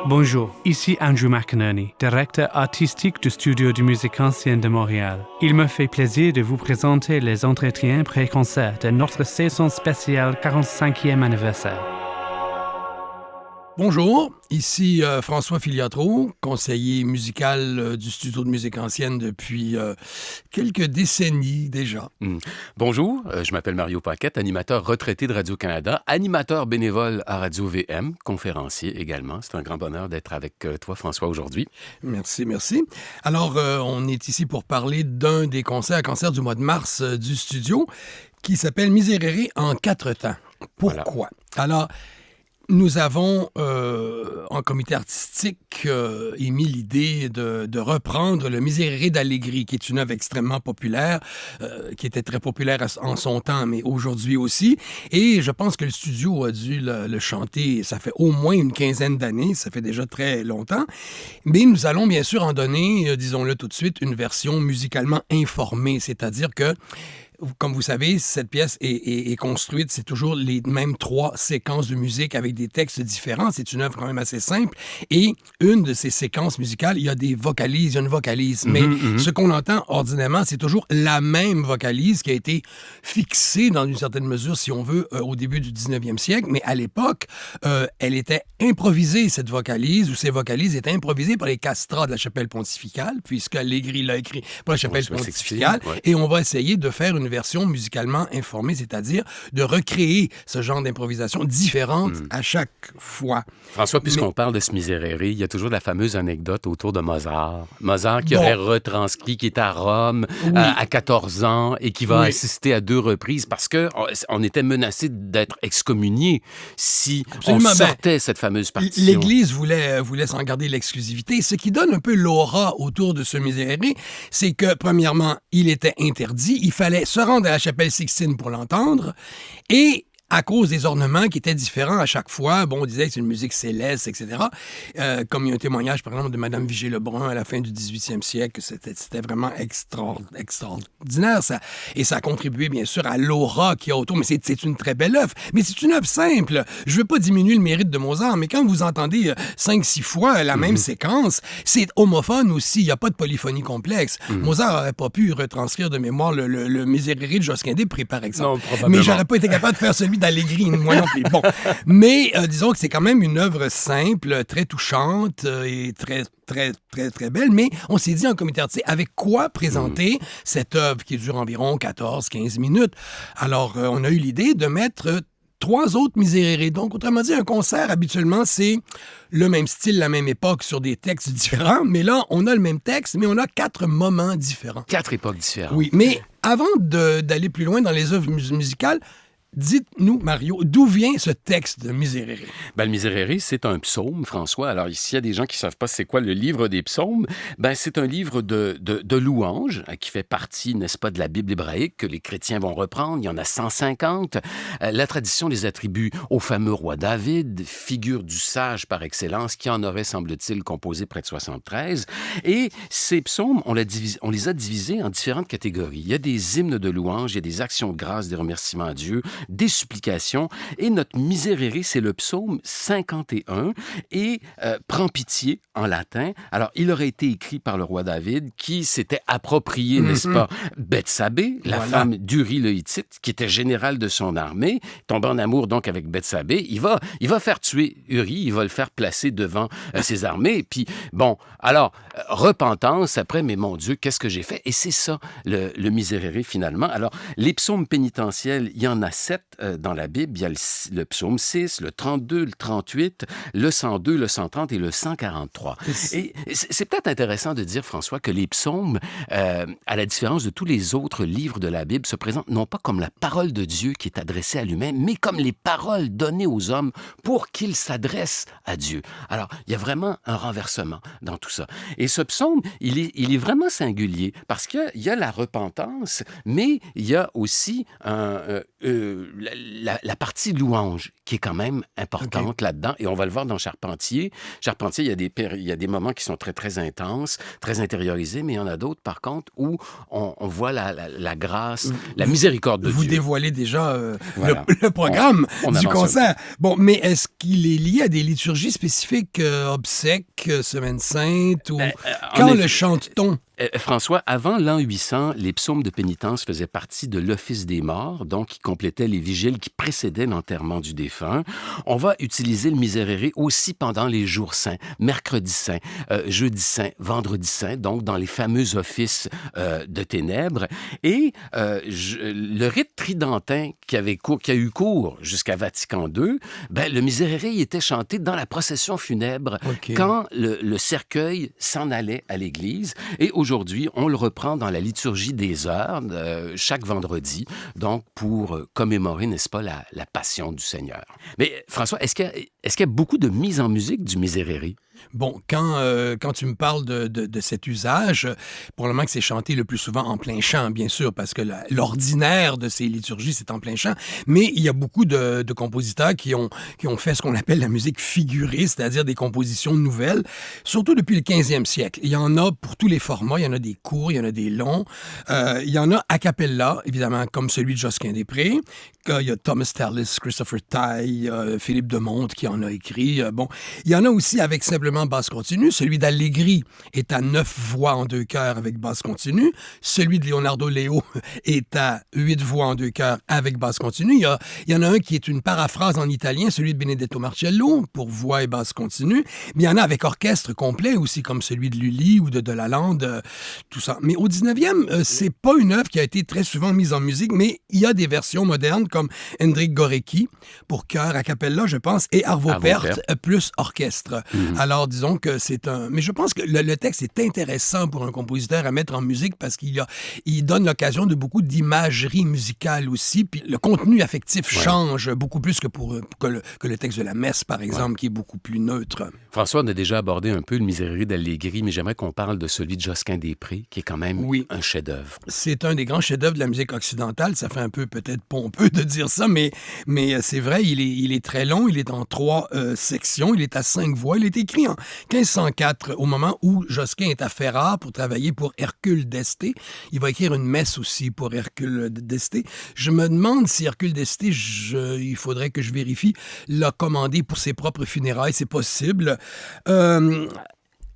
Bonjour, ici Andrew McInerney, directeur artistique du Studio de musique ancienne de Montréal. Il me fait plaisir de vous présenter les entretiens pré-concerts de notre saison spéciale 45e anniversaire. Bonjour, ici François Filiatro, conseiller musical du Studio de musique ancienne depuis quelques décennies déjà. Bonjour, je m'appelle Mario Paquette, animateur retraité de Radio-Canada, animateur bénévole à Radio-VM, conférencier également. C'est un grand bonheur d'être avec toi, François, aujourd'hui. Merci. Alors, on est ici pour parler d'un des concerts du mois de mars du studio qui s'appelle Miserere en 4 temps. Pourquoi? Voilà. Alors, nous avons, en comité artistique, émis l'idée de reprendre le Miserere d'Allegri, qui est une œuvre extrêmement populaire, qui était très populaire en son temps, mais aujourd'hui aussi. Et je pense que le studio a dû le chanter, ça fait au moins une quinzaine d'années, ça fait déjà très longtemps. Mais nous allons bien sûr en donner, disons-le tout de suite, une version musicalement informée, c'est-à-dire que comme vous savez, cette pièce est construite, c'est toujours les mêmes 3 séquences de musique avec des textes différents. C'est une œuvre quand même assez simple. Et une de ces séquences musicales, il y a des vocalises, il y a une vocalise. Mais ce qu'on entend ordinairement, c'est toujours la même vocalise qui a été fixée dans une certaine mesure, si on veut, au début du 19e siècle. Mais à l'époque, elle était improvisée, cette vocalise, ou ces vocalises étaient improvisées par les castrats de la chapelle pontificale, puisque Allegri l'a écrit pour la chapelle pontificale. Ouais. Et on va essayer de faire une version musicalement informée, c'est-à-dire de recréer ce genre d'improvisation différente à chaque fois. François, puisqu'on parle de ce Miserere, il y a toujours la fameuse anecdote autour de Mozart. Mozart qui aurait retranscrit, qui est à Rome à 14 ans et qui va assister à 2 reprises parce qu'on était menacé d'être excommunié si on sortait cette fameuse partition. L'Église voulait s'en garder l'exclusivité. Ce qui donne un peu l'aura autour de ce Miserere, c'est que, premièrement, il était interdit. Il fallait se rendre à la chapelle Sixtine pour l'entendre. Et à cause des ornements qui étaient différents à chaque fois, on disait que c'est une musique céleste, etc. Comme il y a un témoignage, par exemple, de Mme Vigée-Lebrun à la fin du 18e siècle, c'était vraiment extraordinaire. Ça a contribué, bien sûr, à l'aura qu'il y a autour. Mais c'est une très belle œuvre. Mais c'est une œuvre simple. Je ne veux pas diminuer le mérite de Mozart, mais quand vous entendez 5-6 fois la même séquence, c'est homophone aussi. Il n'y a pas de polyphonie complexe. Mozart n'aurait pas pu retranscrire de mémoire le Miserere de Josquin des Prés, par exemple. Non, probablement. Mais j'aurais pas été capable de faire celui d'Allegri, moi non plus. Bon, mais disons que c'est quand même une œuvre simple, très touchante et très belle, mais on s'est dit en comité artistique, avec quoi présenter cette œuvre qui dure environ 14-15 minutes? Alors, on a eu l'idée de mettre 3 autres Miserere. Donc, autrement dit, un concert, habituellement, c'est le même style, la même époque, sur des textes différents, mais là, on a le même texte, mais on a 4 moments différents. 4 époques différentes. Oui, mais avant d'aller plus loin dans les œuvres musicales, dites-nous, Mario, d'où vient ce texte de Miserere? Le Miserere, c'est un psaume, François. Alors, ici, il y a des gens qui ne savent pas c'est quoi le livre des psaumes. C'est un livre de louanges qui fait partie, n'est-ce pas, de la Bible hébraïque que les chrétiens vont reprendre. Il y en a 150. La tradition les attribue au fameux roi David, figure du sage par excellence, qui en aurait, semble-t-il, composé près de 73. Et ces psaumes, on les a divisés en différentes catégories. Il y a des hymnes de louanges, il y a des actions de grâce, des remerciements à Dieu, des supplications. Et notre Miserere, c'est le psaume 51 et prend pitié en latin. Alors, il aurait été écrit par le roi David qui s'était approprié, n'est-ce pas, Bethsabée, la femme d'Uri le Hittite, qui était général de son armée, tombe en amour donc avec Bethsabée. Il va faire tuer Uri, il va le faire placer devant ses armées. Puis, alors, repentance après, mais mon Dieu, qu'est-ce que j'ai fait? Et c'est ça, le Miserere, finalement. Alors, les psaumes pénitentiels, il y en a 7 dans la Bible. Il y a le psaume 6, le 32, le 38, le 102, le 130 et le 143. Et c'est peut-être intéressant de dire, François, que les psaumes, à la différence de tous les autres livres de la Bible, se présentent non pas comme la parole de Dieu qui est adressée à lui-même, mais comme les paroles données aux hommes pour qu'ils s'adressent à Dieu. Alors, il y a vraiment un renversement dans tout ça. Et ce psaume, il est vraiment singulier parce qu'il y a la repentance, mais il y a aussi la partie louange qui est quand même importante là-dedans, et on va le voir dans Charpentier. Charpentier, il y a des moments qui sont très, très intenses, très intériorisés, mais il y en a d'autres, par contre, où on voit la grâce, la miséricorde de Dieu. Vous dévoilez déjà le programme du concert. Bon, mais est-ce qu'il est lié à des liturgies spécifiques, obsèques, Semaine Sainte, ou quand le chante-t-on? François, avant l'an 800, les psaumes de pénitence faisaient partie de l'office des morts, donc qui complétaient les vigiles qui précédaient l'enterrement du défunt. On va utiliser le Miserere aussi pendant les jours saints, mercredi saint, jeudi saint, vendredi saint, donc dans les fameux offices de ténèbres. Et le rite tridentin qui a eu cours jusqu'à Vatican II, le Miserere était chanté dans la procession funèbre quand le cercueil s'en allait à l'église. Et aujourd'hui, on le reprend dans la liturgie des heures, chaque vendredi, donc pour commémorer, n'est-ce pas, la passion du Seigneur. Mais François, est-ce qu'il y a beaucoup de mise en musique du Miserere? Bon, quand tu me parles de cet usage, probablement que c'est chanté le plus souvent en plein chant, bien sûr, parce que l'ordinaire de ces liturgies, c'est en plein chant. Mais il y a beaucoup de compositeurs qui ont fait ce qu'on appelle la musique figurée, c'est-à-dire des compositions nouvelles, surtout depuis le 15e siècle. Il y en a pour tous les formats. Il y en a des courts, il y en a des longs. Il y en a a cappella, évidemment, comme celui de Josquin-des-Prés. Il y a Thomas Tallis, Christopher Tye, Philippe de Monte qui en a écrit. Bon, il y en a aussi avec simplement basse continue. Celui d'Allegri est à 9 voix en 2 chœurs avec basse continue. Celui de Leonardo Leo est à 8 voix en 2 chœurs avec basse continue. Il y en a un qui est une paraphrase en italien, celui de Benedetto Marcello, pour voix et basse continue. Mais il y en a avec orchestre complet aussi, comme celui de Lully ou de Lalande, tout ça. Mais au 19e, c'est pas une œuvre qui a été très souvent mise en musique, mais il y a des versions modernes comme Hendrik Górecki pour chœur a cappella, je pense, et Arvo Pärt plus orchestre. Alors, disons que c'est un... Mais je pense que le texte est intéressant pour un compositeur à mettre en musique parce qu'il donne l'occasion de beaucoup d'imagerie musicale aussi, puis le contenu affectif change beaucoup plus que le texte de la messe, par exemple, qui est beaucoup plus neutre. François, on a déjà abordé un peu le Miserere d'Allegri, mais j'aimerais qu'on parle de celui de Josquin-des-Prés, qui est quand même un chef-d'œuvre. C'est un des grands chefs-d'œuvre de la musique occidentale. Ça fait un peu peut-être pompeux de dire ça, mais c'est vrai, il est très long, il est en 3 sections, il est à 5 voix, il est écrit en 1504, au moment où Josquin est à Ferrare pour travailler pour Hercule d'Este. Il va écrire une messe aussi pour Hercule d'Este. Je me demande si Hercule d'Este, il faudrait que je vérifie, l'a commandé pour ses propres funérailles. C'est possible.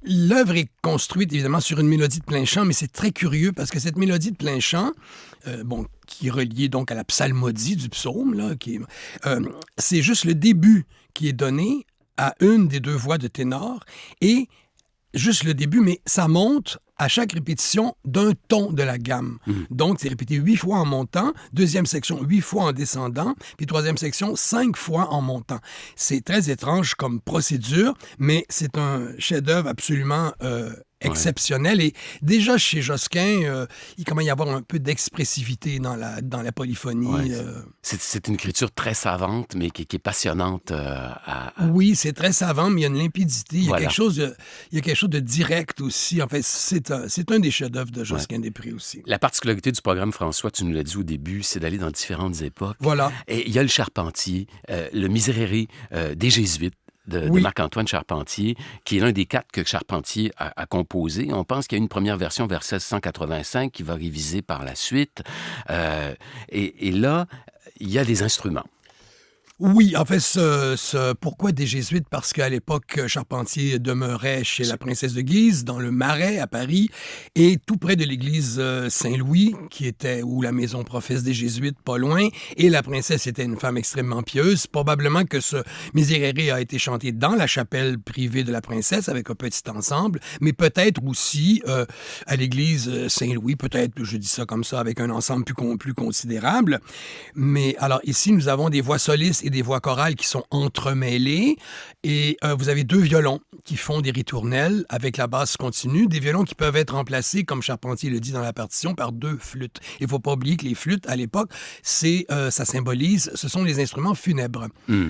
L'œuvre est construite, évidemment, sur une mélodie de plein chant, mais c'est très curieux parce que cette mélodie de plein chant, qui est reliée donc à la psalmodie du psaume, là, c'est juste le début qui est donné à une des 2 voix de ténor, et juste le début, mais ça monte à chaque répétition d'un ton de la gamme. Donc, c'est répété 8 fois en montant, 2e section 8 fois en descendant, puis 3e section 5 fois en montant. C'est très étrange comme procédure, mais c'est un chef-d'œuvre absolument exceptionnel. Et déjà, chez Josquin, il commence à y avoir un peu d'expressivité dans la polyphonie. C'est une écriture très savante, mais qui est passionnante. Oui, c'est très savant, mais il y a une limpidité. Il y a quelque chose de direct aussi. En fait, c'est un des chefs-d'œuvre de Josquin-des-Prés aussi. La particularité du programme, François, tu nous l'as dit au début, c'est d'aller dans différentes époques. Voilà. Et il y a le Charpentier, le Miserere des Jésuites, de Marc-Antoine Charpentier, qui est l'un des 4 que Charpentier a composé. On pense qu'il y a une première version vers 1685 qui va réviser par la suite. Et là, il y a des instruments. Oui, en fait, pourquoi des Jésuites? Parce qu'à l'époque, Charpentier demeurait chez la princesse de Guise, dans le Marais, à Paris, et tout près de l'église Saint-Louis, où la maison professe des Jésuites, pas loin, et la princesse était une femme extrêmement pieuse. Probablement que ce Miserere a été chanté dans la chapelle privée de la princesse, avec un petit ensemble, mais peut-être aussi à l'église Saint-Louis, peut-être, je dis ça comme ça, avec un ensemble plus considérable. Mais alors, ici, nous avons des voix solistes et des voix chorales qui sont entremêlées et vous avez 2 violons qui font des ritournelles avec la basse continue, des violons qui peuvent être remplacés, comme Charpentier le dit dans la partition, par 2 flûtes. Il ne faut pas oublier que les flûtes, à l'époque, ça symbolise, ce sont les instruments funèbres.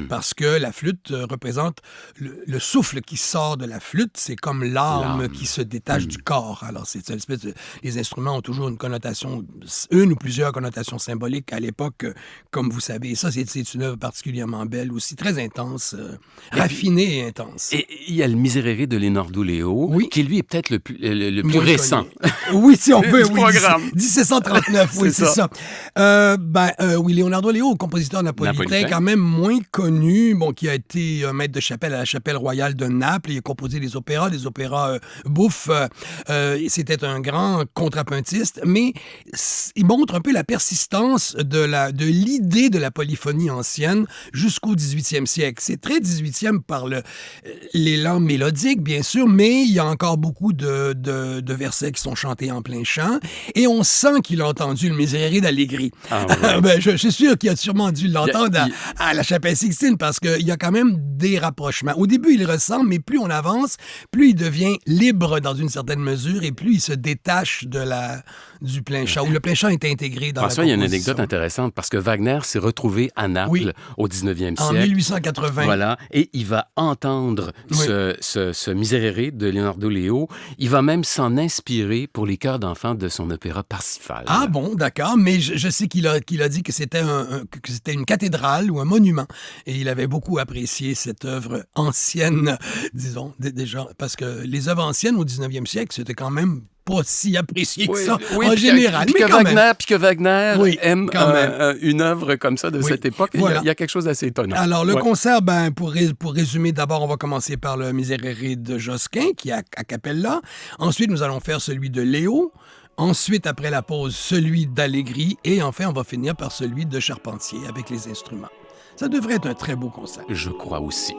Parce que la flûte représente le souffle qui sort de la flûte, c'est comme l'âme qui se détache du corps. Alors, c'est une espèce de... Les instruments ont toujours une connotation, une ou plusieurs connotations symboliques à l'époque, comme vous savez. Et ça, c'est une œuvre particulièrement belle aussi, très intense, raffinée et intense. Et il y a le Miserere de Leonardo Leo, qui lui est peut-être le plus récent. Oui, si on veut, du programme. 1739, oui, c'est ça. Oui, Leonardo Leo, compositeur napolitain, quand même moins connu, qui a été maître de chapelle à la Chapelle royale de Naples. Il a composé des opéras bouffes. C'était un grand contrapuntiste, mais il montre un peu la persistance de l'idée de la polyphonie ancienne jusqu'au 18e siècle. C'est très 18e par l'élan mélodique, bien sûr, mais il y a encore beaucoup de versets qui sont chantés en plein chant, et on sent qu'il a entendu le Miserere d'Allegri. Je suis sûr qu'il a sûrement dû l'entendre à la Chapelle Sixtine, parce qu'il y a quand même des rapprochements. Au début, il ressemble, mais plus on avance, plus il devient libre dans une certaine mesure, et plus il se détache du plein chant, où le plein chant est intégré dans la composition. Il y a une anecdote intéressante, parce que Wagner s'est retrouvé à Naples au 19e siècle. En 1880. Voilà, et il va entendre ce Miserere de Leonardo Leo. Il va même s'en inspirer pour les chœurs d'enfants de son opéra Parsifal. Ah bon, d'accord, mais je sais qu'il a dit que c'était une cathédrale ou un monument, et il avait beaucoup apprécié cette œuvre ancienne, disons, déjà, parce que les œuvres anciennes au 19e siècle, c'était quand même pas si apprécié que ça, en général. Puis que Wagner aime une œuvre comme ça de cette époque, voilà. Il y a quelque chose d'assez étonnant. Alors, le concert, pour résumer, d'abord, on va commencer par le Miserere de Josquin, qui est a cappella. Ensuite, nous allons faire celui de Léo. Ensuite, après la pause, celui d'Allegri. Et enfin, on va finir par celui de Charpentier avec les instruments. Ça devrait être un très beau concert. Je crois aussi.